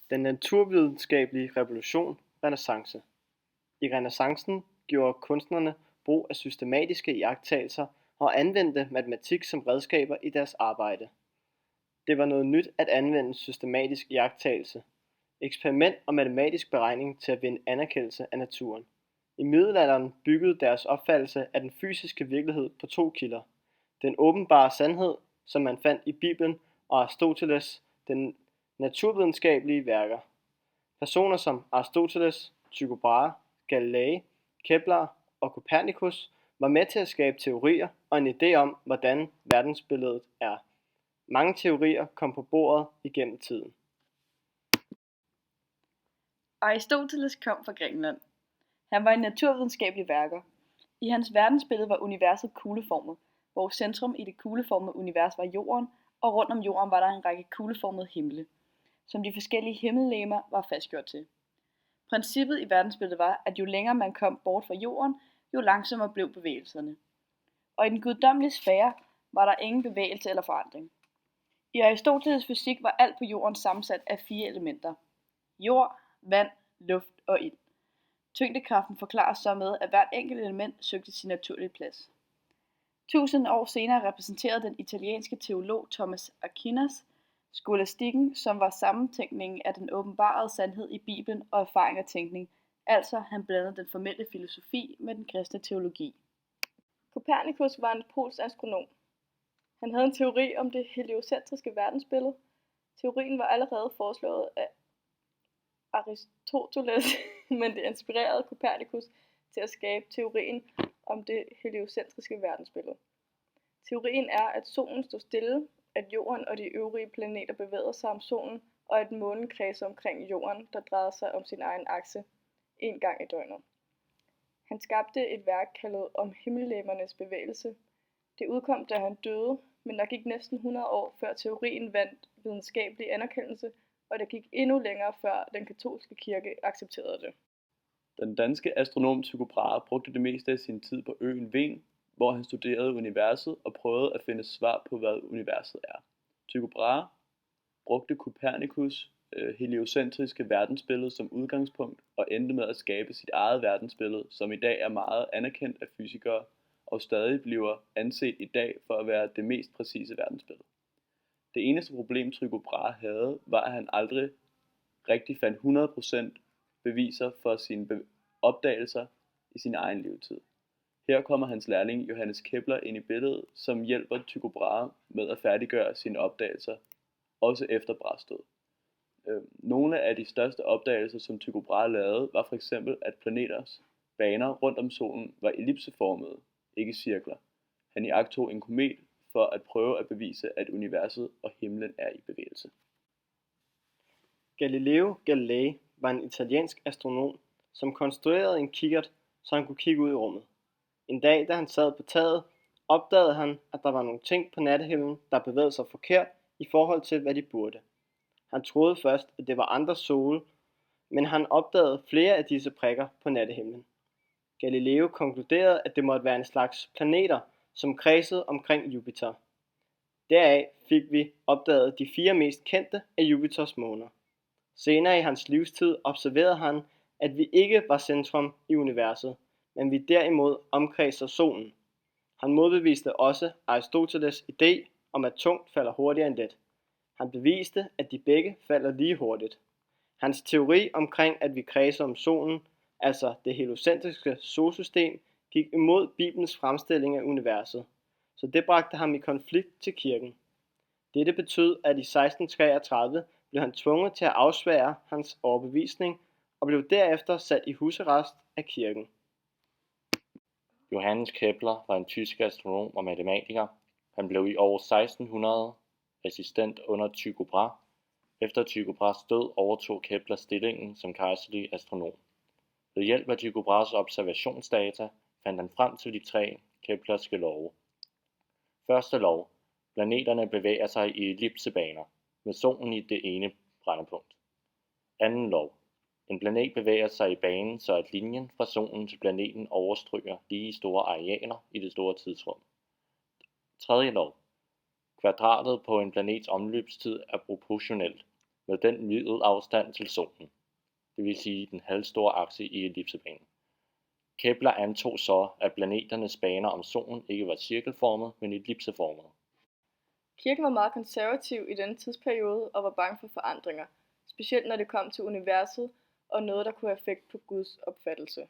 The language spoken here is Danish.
Den naturvidenskabelige revolution, renæssance. I renæssancen gjorde kunstnerne brug af systematiske iagttagelser og anvendte matematik som redskaber i deres arbejde. Det var noget nyt at anvende systematisk iagttagelse, eksperiment og matematisk beregning til at vinde anerkendelse af naturen. I middelalderen byggede deres opfattelse af den fysiske virkelighed på 2 kilder. Den åbenbare sandhed, som man fandt i Bibelen, og Aristoteles' den naturvidenskabelige værker. Personer som Aristoteles, Tycho Brahe, Galilei, Kepler og Copernicus var med til at skabe teorier og en idé om, hvordan verdensbilledet er. Mange teorier kom på bordet igennem tiden. Aristoteles kom fra Grækenland. Han var en naturvidenskabelig værker. I hans verdensbillede var universet kugleformet, hvor centrum i det kugleformede univers var jorden, og rundt om jorden var der en række kugleformede himle, som de forskellige himmellegemer var fastgjort til. Princippet i verdensbilledet var, at jo længere man kom bort fra jorden, jo langsommere blev bevægelserne. Og i den guddommelige sfære var der ingen bevægelse eller forandring. I Aristoteles' fysik var alt på jorden sammensat af 4 elementer: jord, vand, luft og ild. Tyngdekraften forklares så med, at hvert enkelt element søgte sin naturlige plads. 1000 år senere repræsenterede den italienske teolog Thomas Aquinas skolastikken, som var sammentænkningen af den åbenbarede sandhed i Bibelen og erfaring og tænkning, altså han blandede den formelle filosofi med den kristne teologi. Copernicus var en polsk astronom. Han havde en teori om det heliocentriske verdensbillede. Teorien var allerede foreslået af Aristoteles, men det inspirerede Copernicus til at skabe teorien om det heliocentriske verdensbillede. Teorien er, at solen står stille, at jorden og de øvrige planeter bevæger sig om solen, og at månen kredser omkring jorden, der drejer sig om sin egen akse en gang i døgnet. Han skabte et værk kaldet Om himmellegemernes bevægelse. Det udkom, da han døde, men der gik næsten 100 år, før teorien vandt videnskabelig anerkendelse, og det gik endnu længere, før den katolske kirke accepterede det. Den danske astronom Tycho Brahe brugte det meste af sin tid på øen Hven, hvor han studerede universet og prøvede at finde svar på, hvad universet er. Tycho Brahe brugte Copernicus' heliocentriske verdensbillede som udgangspunkt og endte med at skabe sit eget verdensbillede, som i dag er meget anerkendt af fysikere og stadig bliver anset i dag for at være det mest præcise verdensbillede. Det eneste problem Tycho Brahe havde, var at han aldrig rigtig fandt 100% beviser for sine opdagelser i sin egen levetid. Her kommer hans lærling Johannes Kepler ind i billedet, som hjælper Tycho Brahe med at færdiggøre sine opdagelser, også efter Brahes død. Nogle af de største opdagelser, som Tycho Brahe lavede, var for eksempel, at planeters baner rundt om solen var ellipseformede, ikke cirkler. Han iagttog en komet for at prøve at bevise, at universet og himlen er i bevægelse. Galileo Galilei var en italiensk astronom, som konstruerede en kikkert, så han kunne kigge ud i rummet. En dag, da han sad på taget, opdagede han, at der var nogle ting på nattehimlen, der bevægede sig forkert i forhold til, hvad de burde. Han troede først, at det var andre sole, men han opdagede flere af disse prikker på nattehimlen. Galileo konkluderede, at det måtte være en slags planeter, som kredsede omkring Jupiter. Deraf fik vi opdaget de 4 mest kendte af Jupiters måner. Senere i hans livstid observerede han, at vi ikke var centrum i universet, men vi derimod omkredser solen. Han modbeviste også Aristoteles' idé om, at tungt falder hurtigere end let. Han beviste, at de begge falder lige hurtigt. Hans teori omkring, at vi kredser om solen, altså det heliocentriske solsystem, gik imod Bibelens fremstilling af universet, så det bragte ham i konflikt til kirken. Dette betød, at i 1633 blev han tvunget til at afsvære hans overbevisning og blev derefter sat i husarrest af kirken. Johannes Kepler var en tysk astronom og matematiker. Han blev i år 1600 assistent under Tycho Brahe. Efter Tycho Brahes død overtog Kepler stillingen som kejserlig astronom. Ved hjælp af Tycho Brahes observationsdata fandt han frem til de 3 Keplerske love. Første lov: planeterne bevæger sig i ellipsebaner, med solen i det ene brændpunkt. Anden lov: en planet bevæger sig i banen, så at linjen fra solen til planeten overstryger lige store arealer i det store tidsrum. Tredje lov: kvadratet på en planets omløbstid er proportionelt. med den middelafstand til solen, det vil sige den halvstore akse i ellipsebanen. Kepler antog så, at planeternes baner om solen ikke var cirkelformet, men ellipseformet. Kirken var meget konservativ i denne tidsperiode og var bange for forandringer, specielt når det kom til universet og noget, der kunne have effekt på Guds opfattelse.